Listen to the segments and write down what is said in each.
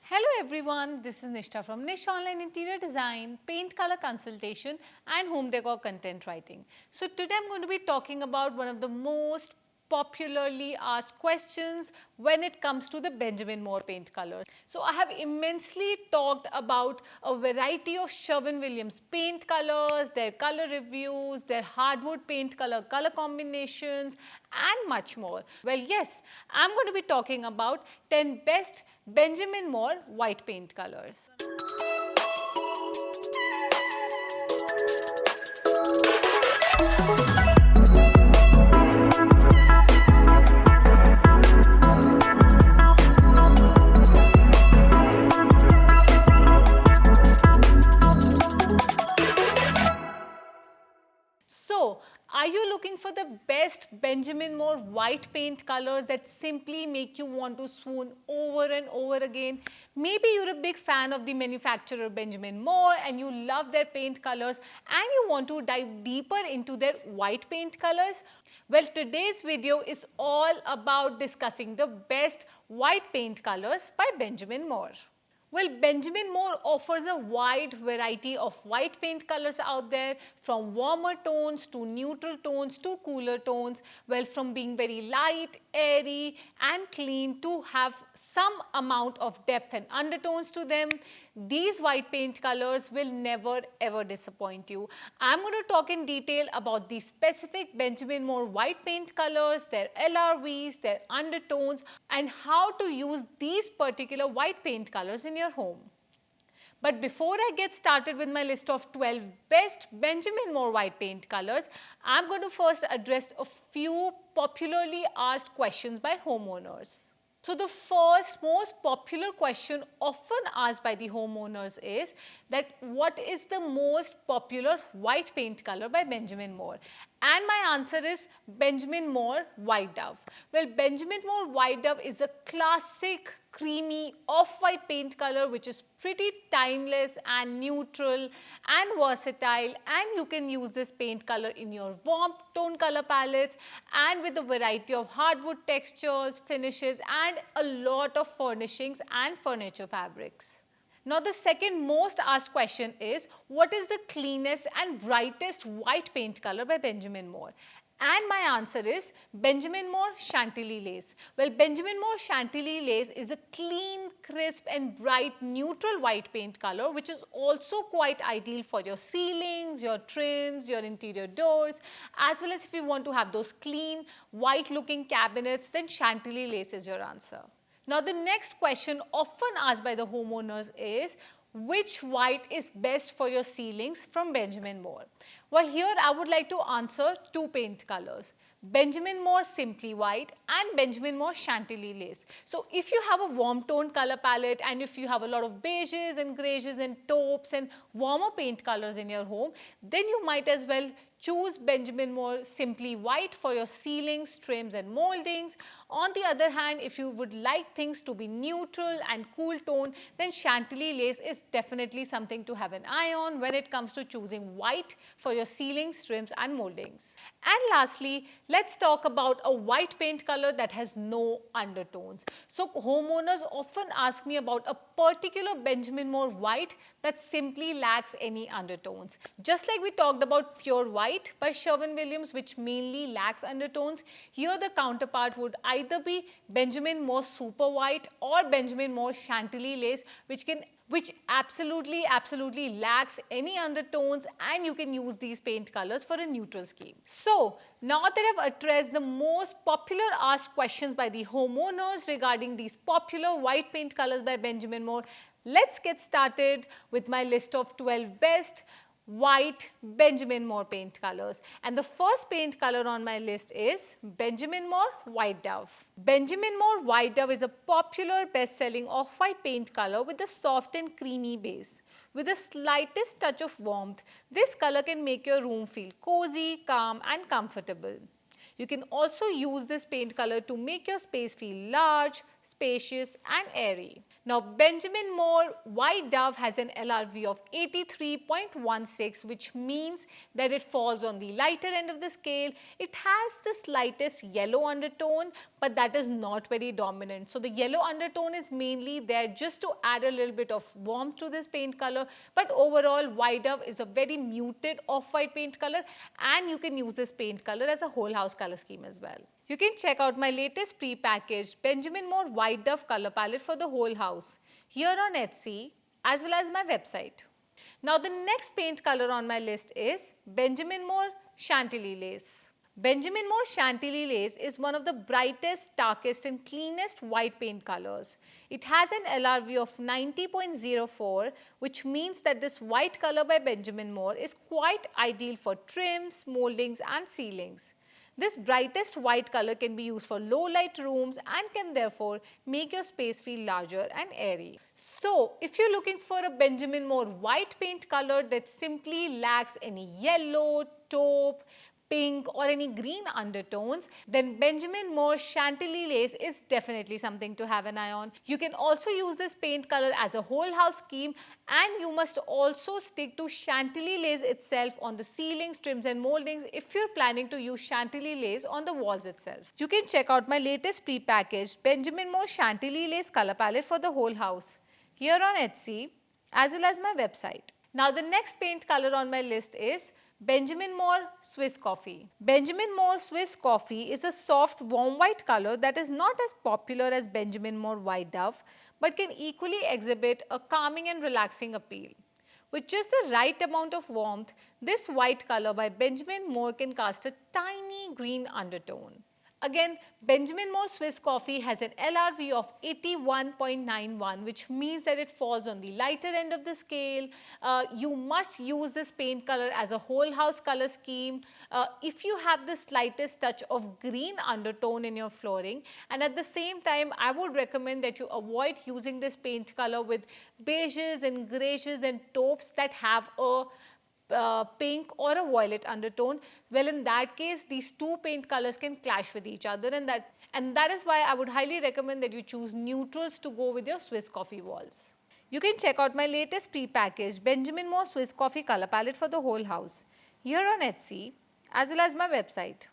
Hello everyone, this is Nishtha from Nish Online Interior Design, Paint Color Consultation and Home Decor Content Writing. So today I'm going to be talking about one of the most popularly asked questions when it comes to the Benjamin Moore paint colors. So I have immensely talked about a variety of Sherwin-Williams paint colors, their color reviews, their hardwood paint color combinations and much more. Well, yes, I'm going to be talking about 10 best Benjamin Moore white paint colors. So, are you looking for the best Benjamin Moore white paint colors that simply make you want to swoon over and over again? Maybe you're a big fan of the manufacturer Benjamin Moore and you love their paint colors and you want to dive deeper into their white paint colors. Well, today's video is all about discussing the best white paint colors by Benjamin Moore. Well, Benjamin Moore offers a wide variety of white paint colors out there, from warmer tones to neutral tones to cooler tones. Well, from being very light, airy and clean to have some amount of depth and undertones to them. These white paint colors will never ever disappoint you. I'm going to talk in detail about the specific Benjamin Moore white paint colors, their LRVs, their undertones and how to use these particular white paint colors in your home. But before I get started with my list of 12 best Benjamin Moore white paint colors, I'm going to first address a few popularly asked questions by homeowners. So the first most popular question often asked by the homeowners is that what is the most popular white paint color by Benjamin Moore? And my answer is Benjamin Moore White Dove. Well, Benjamin Moore White Dove is a classic creamy off-white paint color which is pretty timeless and neutral and versatile, and you can use this paint color in your warm tone color palettes and with a variety of hardwood textures, finishes and a lot of furnishings and furniture fabrics. Now the second most asked question is, what is the cleanest and brightest white paint color by Benjamin Moore? And my answer is Benjamin Moore Chantilly Lace. Well, Benjamin Moore Chantilly Lace is a clean, crisp and bright neutral white paint color which is also quite ideal for your ceilings, your trims, your interior doors, as well as if you want to have those clean, white looking cabinets, then Chantilly Lace is your answer. Now the next question often asked by the homeowners is, which white is best for your ceilings from Benjamin Moore? Well, here I would like to answer two paint colors, Benjamin Moore Simply White and Benjamin Moore Chantilly Lace. So if you have a warm tone color palette and if you have a lot of beiges and grays and taupes and warmer paint colors in your home, then you might as well choose Benjamin Moore Simply White for your ceilings, trims and moldings. On the other hand, if you would like things to be neutral and cool tone, then Chantilly Lace is definitely something to have an eye on when it comes to choosing white for your ceilings, trims and moldings. And lastly, let's talk about a white paint color that has no undertones. So homeowners often ask me about a particular Benjamin Moore white that simply lacks any undertones. Just like we talked about Pure White by Sherwin-Williams, which mainly lacks undertones, here the counterpart would either be Benjamin Moore Super White or Benjamin Moore Chantilly Lace, which absolutely lacks any undertones, and you can use these paint colors for a neutral scheme. So now that I've addressed the most popular asked questions by the homeowners regarding these popular white paint colors by Benjamin Moore, let's get started with my list of 12 best white Benjamin Moore paint colors. And the first paint color on my list is Benjamin Moore White Dove. Benjamin Moore White Dove is a popular best-selling off-white paint color with a soft and creamy base. With the slightest touch of warmth, this color can make your room feel cozy, calm and comfortable. You can also use this paint color to make your space feel large, spacious and airy. Now Benjamin Moore White Dove has an LRV of 83.16, which means that it falls on the lighter end of the scale. It has the slightest yellow undertone, but that is not very dominant. So the yellow undertone is mainly there just to add a little bit of warmth to this paint color, but overall White Dove is a very muted off-white paint color, and you can use this paint color as a whole house color scheme as well. You can check out my latest pre-packaged Benjamin Moore White Dove color palette for the whole house here on Etsy as well as my website. Now the next paint color on my list is Benjamin Moore Chantilly Lace. Benjamin Moore Chantilly Lace is one of the brightest, darkest and cleanest white paint colors. It has an LRV of 90.04, which means that this white color by Benjamin Moore is quite ideal for trims, moldings and ceilings. This brightest white color can be used for low light rooms and can therefore make your space feel larger and airy. So, if you're looking for a Benjamin Moore white paint color that simply lacks any yellow, taupe, pink or any green undertones, then Benjamin Moore Chantilly Lace is definitely something to have an eye on. You can also use this paint color as a whole house scheme, and you must also stick to Chantilly Lace itself on the ceilings, trims and moldings if you're planning to use Chantilly Lace on the walls itself. You can check out my latest pre-packaged Benjamin Moore Chantilly Lace color palette for the whole house here on Etsy as well as my website. Now the next paint color on my list is Benjamin Moore Swiss Coffee. Benjamin Moore Swiss Coffee is a soft warm white color that is not as popular as Benjamin Moore White Dove, but can equally exhibit a calming and relaxing appeal. With just the right amount of warmth, this white color by Benjamin Moore can cast a tiny green undertone. Again, Benjamin Moore Swiss Coffee has an LRV of 81.91, which means that it falls on the lighter end of the scale. You must use this paint color as a whole house color scheme if you have the slightest touch of green undertone in your flooring, and at the same time I would recommend that you avoid using this paint color with beiges and grays and taupes that have a pink or a violet undertone. Well, in that case these two paint colors can clash with each other, and that is why I would highly recommend that you choose neutrals to go with your Swiss Coffee walls. You can check out my latest pre-packaged Benjamin Moore Swiss Coffee color palette for the whole house here on Etsy as well as my website.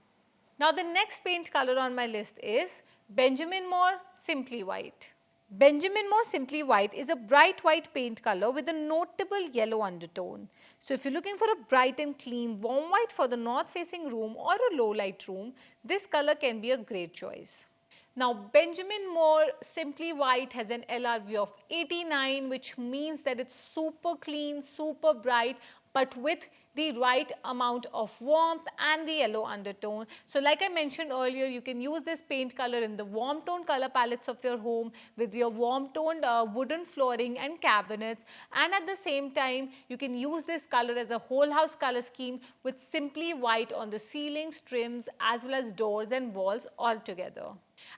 Now the next paint color on my list is Benjamin Moore Simply White. Benjamin Moore Simply White is a bright white paint color with a notable yellow undertone. So if you're looking for a bright and clean warm white for the north facing room or a low light room, this color can be a great choice. Now Benjamin Moore Simply White has an LRV of 89, which means that it's super clean, super bright, but with the right amount of warmth and the yellow undertone. So like I mentioned earlier, you can use this paint color in the warm tone color palettes of your home with your warm toned wooden flooring and cabinets, and at the same time you can use this color as a whole house color scheme with Simply White on the ceilings, trims as well as doors and walls all together.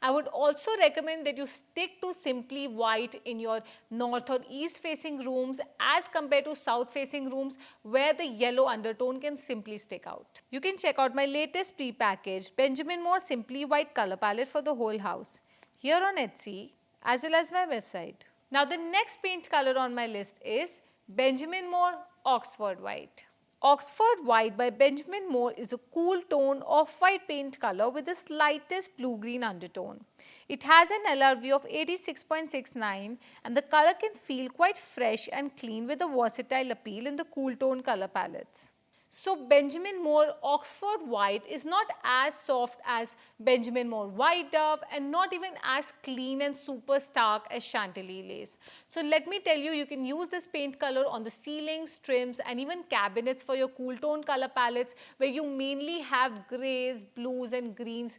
I would also recommend that you stick to Simply White in your north or east facing rooms as compared to south facing rooms where the yellow undertone can simply stick out. You can check out my latest pre-packaged Benjamin Moore Simply White color palette for the whole house here on Etsy as well as my website. Now the next paint color on my list is Benjamin Moore Oxford White. Oxford White by Benjamin Moore is a cool tone off-white paint color with the slightest blue-green undertone. It has an LRV of 86.69 and the color can feel quite fresh and clean with a versatile appeal in the cool tone color palettes. So Benjamin Moore Oxford White is not as soft as Benjamin Moore White Dove and not even as clean and super stark as Chantilly Lace. So let me tell you, you can use this paint color on the ceilings, trims and even cabinets for your cool tone color palettes where you mainly have grays, blues and greens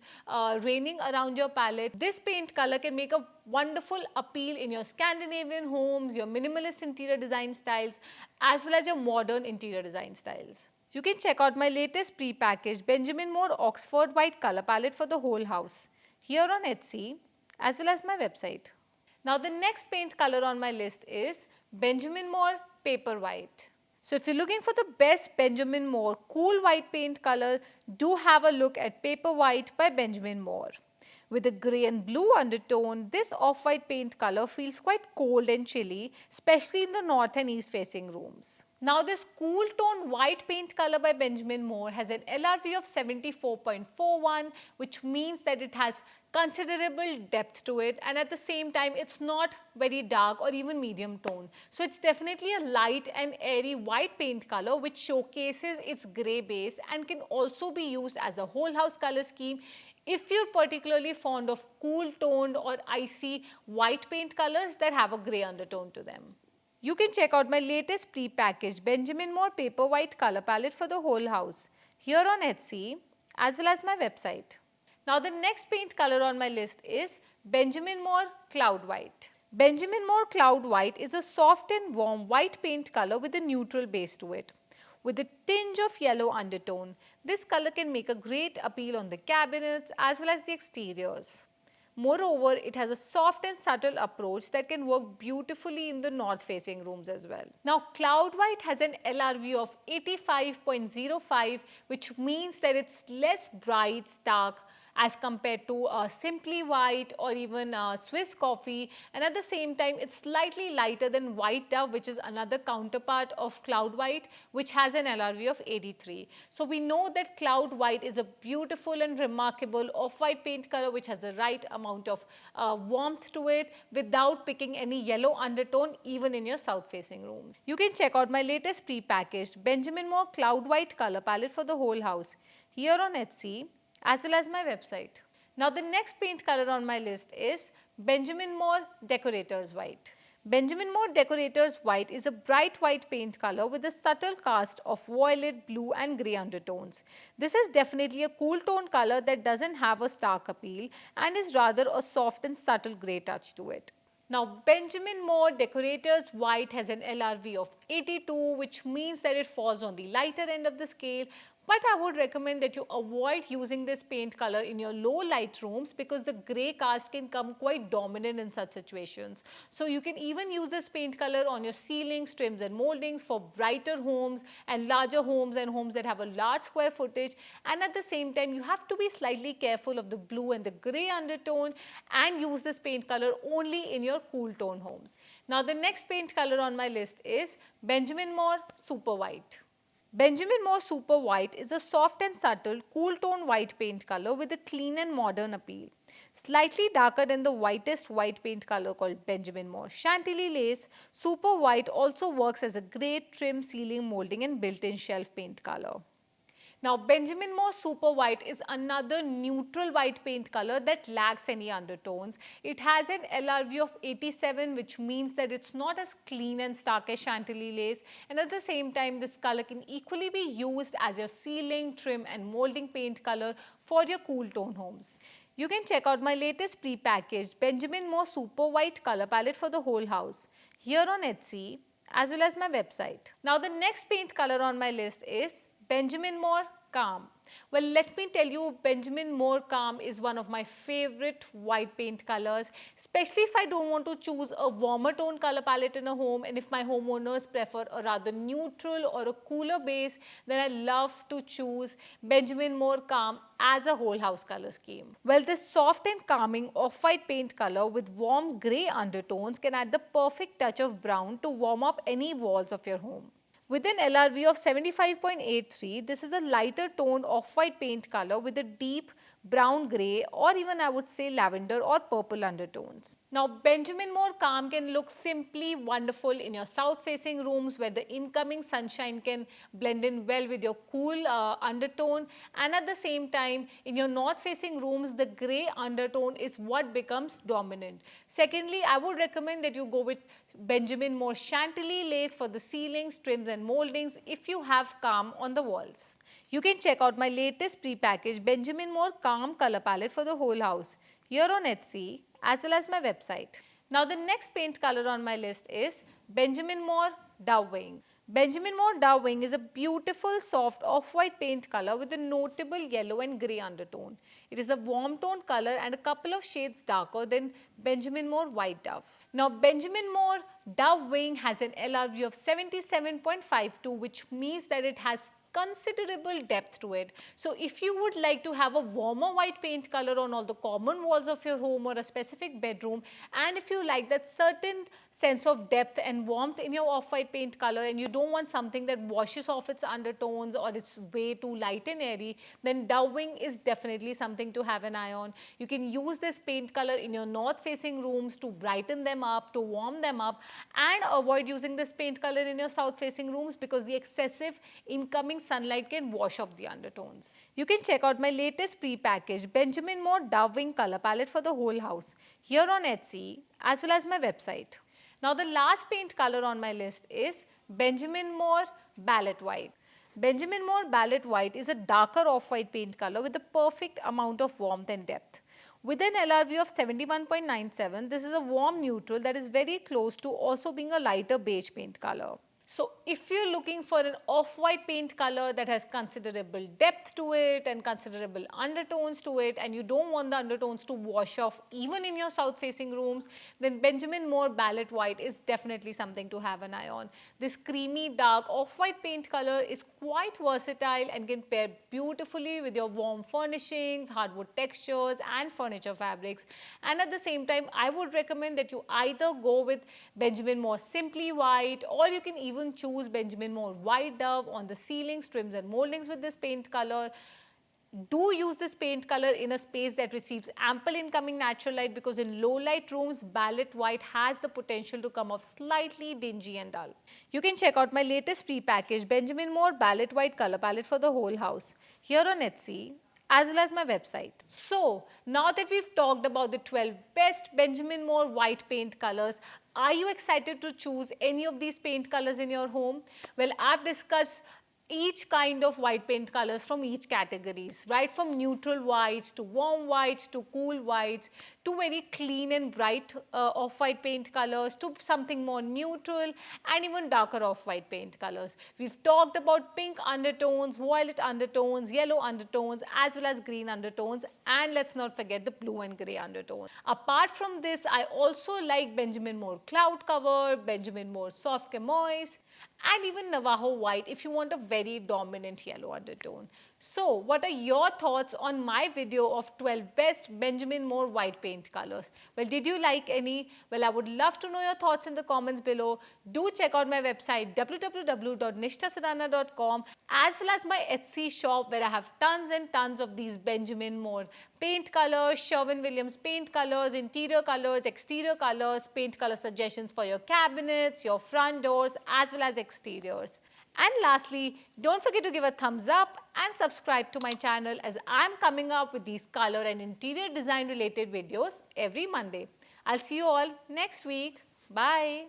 reigning around your palette. This paint color can make a wonderful appeal in your Scandinavian homes, your minimalist interior design styles as well as your modern interior design styles. You can check out my latest pre-packaged Benjamin Moore Oxford White color palette for the whole house here on Etsy as well as my website. Now the next paint color on my list is Benjamin Moore Paper White. So if you're looking for the best Benjamin Moore cool white paint color, do have a look at Paper White by Benjamin Moore. With a grey and blue undertone, this off-white paint color feels quite cold and chilly, especially in the north and east facing rooms. Now this cool tone white paint color by Benjamin Moore has an LRV of 74.41, which means that it has considerable depth to it, and at the same time it's not very dark or even medium tone. So it's definitely a light and airy white paint color which showcases its grey base and can also be used as a whole house color scheme if you're particularly fond of cool toned or icy white paint colors that have a grey undertone to them. You can check out my latest pre-packaged Benjamin Moore paper white color palette for the whole house here on Etsy as well as my website. Now the next paint color on my list is Benjamin Moore Cloud White. Benjamin Moore Cloud White is a soft and warm white paint color with a neutral base to it. With a tinge of yellow undertone, this color can make a great appeal on the cabinets as well as the exteriors. Moreover, it has a soft and subtle approach that can work beautifully in the north-facing rooms as well. Now, Cloud White has an LRV of 85.05, which means that it's less bright, stark as compared to Simply White or even Swiss Coffee, and at the same time it's slightly lighter than White Dove, which is another counterpart of Cloud White, which has an LRV of 83. So we know that Cloud White is a beautiful and remarkable off-white paint color which has the right amount of warmth to it without picking any yellow undertone even in your south-facing rooms. You can check out my latest pre-packaged Benjamin Moore Cloud White color palette for the whole house here on Etsy as well as my website. Now the next paint color on my list is Benjamin Moore Decorators White. Benjamin Moore Decorators White is a bright white paint color with a subtle cast of violet, blue and grey undertones. This is definitely a cool tone color that doesn't have a stark appeal and is rather a soft and subtle grey touch to it. Now Benjamin Moore Decorators White has an LRV of 82, which means that it falls on the lighter end of the scale. But I would recommend that you avoid using this paint color in your low light rooms because the grey cast can come quite dominant in such situations. So you can even use this paint color on your ceilings, trims and moldings for brighter homes and larger homes and homes that have a large square footage. And at the same time, you have to be slightly careful of the blue and the grey undertone and use this paint color only in your cool tone homes. Now the next paint color on my list is Benjamin Moore Super White. Benjamin Moore Super White is a soft and subtle, cool tone white paint color with a clean and modern appeal. Slightly darker than the whitest white paint color called Benjamin Moore Chantilly Lace, Super White also works as a great trim, ceiling, molding and built-in shelf paint color. Now Benjamin Moore Super White is another neutral white paint color that lacks any undertones. It has an LRV of 87, which means that it's not as clean and stark as Chantilly Lace, and at the same time this color can equally be used as your ceiling, trim and molding paint color for your cool tone homes. You can check out my latest pre-packaged Benjamin Moore Super White color palette for the whole house here on Etsy as well as my website. Now the next paint color on my list is Benjamin Moore Calm. Well, let me tell you, Benjamin Moore Calm is one of my favorite white paint colors, especially if I don't want to choose a warmer tone color palette in a home and if my homeowners prefer a rather neutral or a cooler base, then I love to choose Benjamin Moore Calm as a whole house color scheme. Well, this soft and calming off-white paint color with warm grey undertones can add the perfect touch of brown to warm up any walls of your home. With an LRV of 75.83, this is a lighter toned off-white paint color with a deep brown grey or even I would say lavender or purple undertones. Now Benjamin Moore Calm can look simply wonderful in your south facing rooms where the incoming sunshine can blend in well with your cool undertone, and at the same time in your north facing rooms the grey undertone is what becomes dominant. Secondly, I would recommend that you go with Benjamin Moore Chantilly Lace for the ceilings, trims and moldings if you have calm on the walls. You can check out my latest pre-packaged Benjamin Moore Calm color palette for the whole house here on Etsy as well as my website. Now the next paint color on my list is Benjamin Moore Dovewing. Benjamin Moore Dovewing is a beautiful soft off-white paint color with a notable yellow and grey undertone. It is a warm tone color and a couple of shades darker than Benjamin Moore White Dove. Now Benjamin Moore Dovewing has an LRV of 77.52, which means that it has considerable depth to it. So if you would like to have a warmer white paint color on all the common walls of your home or a specific bedroom, and if you like that certain sense of depth and warmth in your off-white paint color and you don't want something that washes off its undertones or it's way too light and airy, then Dovewing is definitely something to have an eye on. You can use this paint color in your north-facing rooms to brighten them up, to warm them up, and avoid using this paint color in your south-facing rooms because the excessive incoming sunlight can wash off the undertones. You can check out my latest pre-packaged Benjamin Moore Dovewing color palette for the whole house here on Etsy as well as my website. Now the last paint color on my list is Benjamin Moore Ballot White. Benjamin Moore Ballot White is a darker off-white paint color with the perfect amount of warmth and depth. With an LRV of 71.97, this is a warm neutral that is very close to also being a lighter beige paint color. So if you're looking for an off-white paint color that has considerable depth to it and considerable undertones to it, and you don't want the undertones to wash off even in your south-facing rooms, then Benjamin Moore Ballot White is definitely something to have an eye on. This creamy dark off-white paint color is quite versatile and can pair beautifully with your warm furnishings, hardwood textures and furniture fabrics. And at the same time, I would recommend that you either go with Benjamin Moore Simply White, or you can even choose Benjamin Moore White Dove on the ceilings, trims and moldings with this paint color. Do use this paint color in a space that receives ample incoming natural light, because in low light rooms, Ballot White has the potential to come off slightly dingy and dull. You can check out my latest pre-packaged Benjamin Moore Ballot White color palette for the whole house here on Etsy as well as my website. So now that we've talked about the 12 best Benjamin Moore white paint colors, are you excited to choose any of these paint colors in your home? Well, I've discussed each kind of white paint colors from each categories, right from neutral whites to warm whites to cool whites to very clean and bright off-white paint colors to something more neutral and even darker off-white paint colors. We've talked about pink undertones, violet undertones, yellow undertones as well as green undertones, and let's not forget the blue and grey undertones. Apart from this, I also like Benjamin Moore Cloud Cover, Benjamin Moore Soft Chamois, and even Navajo White if you want a very dominant yellow undertone. So, what are your thoughts on my video of 12 best Benjamin Moore white paint colors? Well, did you like any? Well, I would love to know your thoughts in the comments below. Do check out my website www.nishthasadhana.com as well as my Etsy shop, where I have tons and tons of these Benjamin Moore paint colors, Sherwin-Williams paint colors, interior colors, exterior colors, paint color suggestions for your cabinets, your front doors as well as exteriors. And lastly, don't forget to give a thumbs up and subscribe to my channel, as I'm coming up with these color and interior design related videos every Monday. I'll see you all next week. Bye.